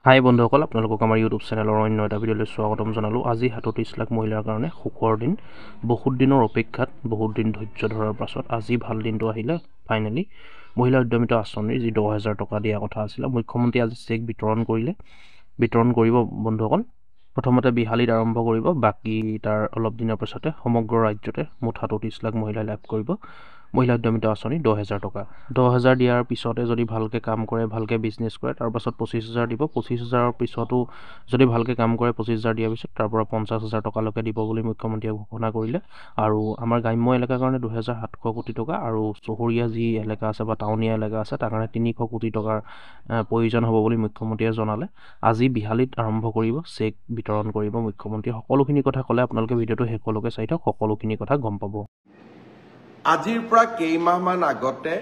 হাই বন্ধুসকল, আপোনালোকক আমাৰ ইউটিউব চেনেলৰ অন্য এটা ভিডিঅ'লৈ স্বাগতম জনালোঁ। আজি ৩৭ লাখ মহিলাৰ কাৰণে সুখৰ দিন। বহুত দিনৰ অপেক্ষাত, বহুত দিন ধৈৰ্য ধৰাৰ পাছত আজি ভাল দিনটো আহিলে। ফাইনেলি মহিলা উদ্যমিতা আঁচনিৰ যি 10,000 টকা দিয়া কথা আছিলে, মুখ্যমন্ত্ৰী আজি চেক বিতৰণ কৰিব বন্ধুসকল। প্ৰথমতে বিহালীত আৰম্ভ কৰিব, বাকী তাৰ অলপ দিনৰ পাছতে সমগ্ৰ ৰাজ্যতে মুঠ ৩৭ লাখ মহিলাই লাভ কৰিব মহিলা উদ্যমিতা আঁচনি 10,000 টকা। 10,000 দিয়াৰ পিছতে যদি ভালকৈ কাম কৰে, ভালকৈ বিজনেছ কৰে, তাৰ পাছত 25,000 দিব। 25,000ৰ পিছতো যদি ভালকৈ কাম কৰে, 25,000 দিয়াৰ পিছত তাৰ পৰা 50,000 টকালৈকে দিব বুলি মুখ্যমন্ত্ৰীয়ে ঘোষণা কৰিলে। আৰু আমাৰ গ্ৰাম্য এলেকাৰ কাৰণে 2,700 কোটি টকা, আৰু চহৰীয়া যি এলেকা আছে বা টাউনীয়া এলেকা আছে তাৰ কাৰণে 300 কোটি টকাৰ প্ৰয়োজন হ'ব বুলি মুখ্যমন্ত্ৰীয়ে জনালে। আজি বিহালীত আৰম্ভ কৰিব, চেক বিতৰণ কৰিব মুখ্যমন্ত্ৰীয়ে। সকলোখিনি কথা ক'লে আপোনালোকে ভিডিঅ'টো শেষলৈকে চাই থাকক, সকলোখিনি কথা গম পাব। আজিৰ পৰা কেইমাহমান আগতে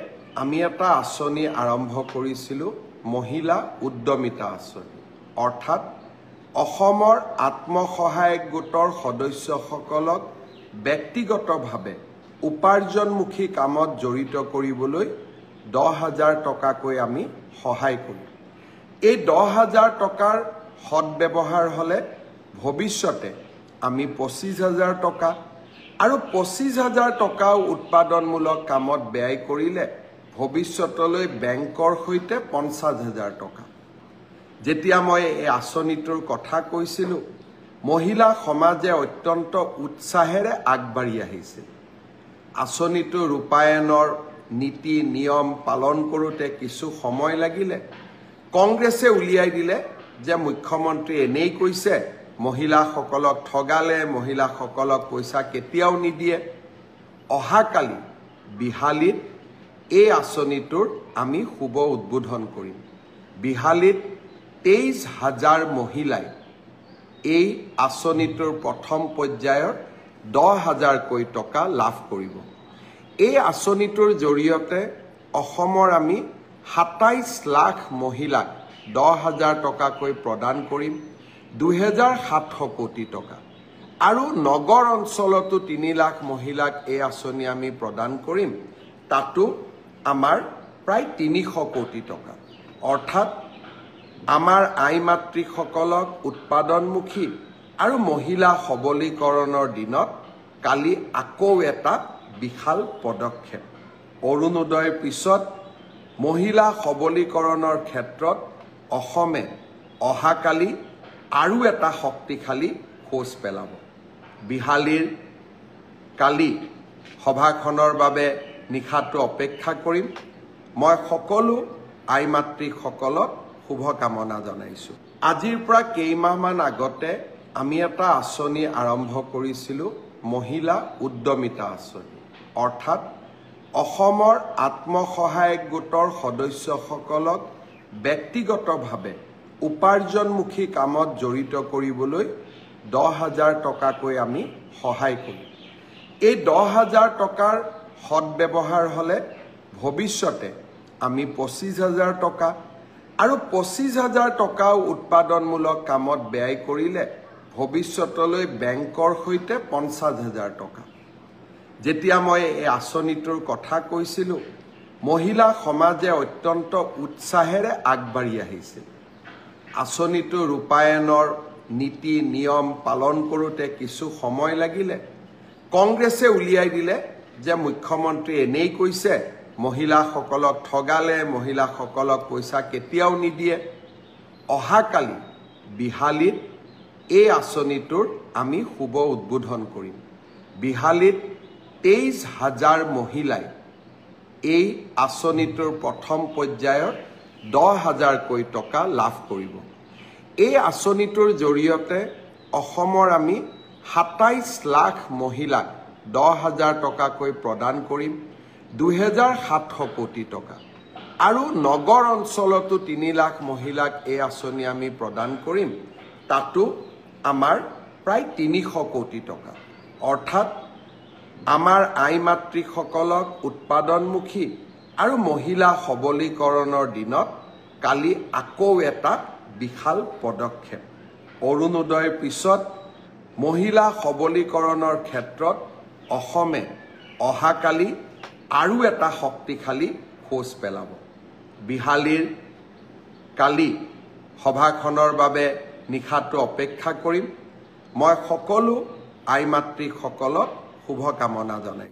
আমি এটা আঁচনি আৰম্ভ কৰিছিলোঁ, মহিলা উদ্যমিতা আঁচনি। অৰ্থাৎ অসমৰ আত্মসহায়ক গোটৰ সদস্যসকলক ব্যক্তিগতভাৱে উপাৰ্জনমুখী কামত জড়িত কৰিবলৈ 10,000 টকাকৈ আমি সহায় কৰোঁ। এই 10,000 টকাৰ সদব্যৱহাৰ হ'লে ভৱিষ্যতে আমি 25,000 টকা আৰু 25,000 টকাও উৎপাদনমূলক কামত ব্যয় কৰিলে ভৱিষ্যতলৈ বেংকৰ সৈতে 50,000 টকা। যেতিয়া মই এই আঁচনিটোৰ কথা কৈছিলোঁ, মহিলা সমাজে অত্যন্ত উৎসাহেৰে আগবাঢ়ি আহিছিল। আঁচনিটো ৰূপায়ণৰ নীতি নিয়ম পালন কৰোঁতে কিছু সময় লাগিলে। কংগ্ৰেছে উলিয়াই দিলে যে মুখ্যমন্ত্ৰী এনেই কৈছে, মহিলাসকলক ঠগালে, মহিলাসকলক পইচা কেতিয়াও নিদিয়ে। অহাকালি বিহালীত এই আঁচনিটোৰ আমি শুভ উদ্বোধন কৰিম। বিহালীত 23,000 মহিলাই এই আঁচনিটোৰ প্ৰথম পৰ্যায়ৰ 10,000কৈ টকা লাভ কৰিব। এই আঁচনিটোৰ জৰিয়তে অসমৰ আমি 27 লাখ মহিলাক 10,000 টকাকৈ প্ৰদান কৰিম, 2,700 কোটি টকা। আৰু নগৰ অঞ্চলতো 3 লাখ মহিলাক এই আঁচনি আমি প্ৰদান কৰিম, তাতো আমাৰ প্ৰায় 300 কোটি টকা। অৰ্থাৎ আমাৰ আই মাতৃসকলক উৎপাদনমুখী আৰু মহিলা সবলীকৰণৰ দিনত কালি আকৌ এটা বিশাল পদক্ষেপ। অৰুণোদয়ৰ পিছত মহিলা সবলীকৰণৰ ক্ষেত্ৰত অসমে অহাকালি আৰু এটা শক্তিশালী খোজ পেলাব। বিহালীৰ কালি সভাখনৰ বাবে নিশাটো অপেক্ষা কৰিম। মই সকলো আই মাতৃসকলক শুভকামনা জনাইছোঁ। আজিৰ পৰা কেইমাহমান আগতে আমি এটা আঁচনি আৰম্ভ কৰিছিলোঁ, মহিলা উদ্যমিতা আঁচনি। অৰ্থাৎ অসমৰ আত্মসহায়ক গোটৰ সদস্যসকলক ব্যক্তিগতভাৱে উপাৰ্জনমুখী কামত জড়িত কৰিবলৈ 10,000 টকাকৈ আমি সহায় কৰোঁ। এই 10,000 টকাৰ সদব্যৱহাৰ হ'লে ভৱিষ্যতে আমি 25,000 টকা আৰু 25,000 টকাও উৎপাদনমূলক কামত ব্যয় কৰিলে ভৱিষ্যতলৈ বেংকৰ সৈতে 50,000 টকা। যেতিয়া মই এই আঁচনিটোৰ কথা কৈছিলোঁ, মহিলা সমাজে অত্যন্ত উৎসাহেৰে আগবাঢ়ি আহিছিল। আঁচনিটো ৰূপায়ণৰ নীতি নিয়ম পালন কৰোঁতে কিছু সময় লাগিলে। কংগ্ৰেছে উলিয়াই দিলে যে মুখ্যমন্ত্ৰী এনেই কৈছে, মহিলাসকলক ঠগালে, মহিলাসকলক পইচা কেতিয়াও নিদিয়ে। অহাকালি বিহালীত এই আঁচনিটোৰ আমি শুভ উদ্বোধন কৰিম। বিহালীত 23,000 মহিলাই এই আঁচনিটোৰ প্ৰথম পৰ্যায়ৰ 10,000কৈ টকা লাভ কৰিব। এই আঁচনিটোৰ জৰিয়তে অসমৰ আমি 27 লাখ মহিলাক 10,000 টকাকৈ প্ৰদান কৰিম, 2,700 কোটি টকা। আৰু নগৰ অঞ্চলতো 3 লাখ মহিলাক এই আঁচনি আমি প্ৰদান কৰিম, তাতো আমাৰ প্ৰায় 300 কোটি টকা। অৰ্থাৎ আমাৰ আই মাতৃসকলক উৎপাদনমুখী আৰু মহিলা সবলীকৰণৰ দিনত কালি আকৌ এটা বিশাল পদক্ষেপ। অৰুণোদয়ৰ পিছত মহিলা সবলীকৰণৰ ক্ষেত্ৰত অসমে অহাকালি আৰু এটা শক্তিশালী খোজ পেলাব। বিহালীৰ কালি সভাখনৰ বাবে নিশাটো অপেক্ষা কৰিম। মই সকলো আই মাতৃসকলক শুভকামনা জনাই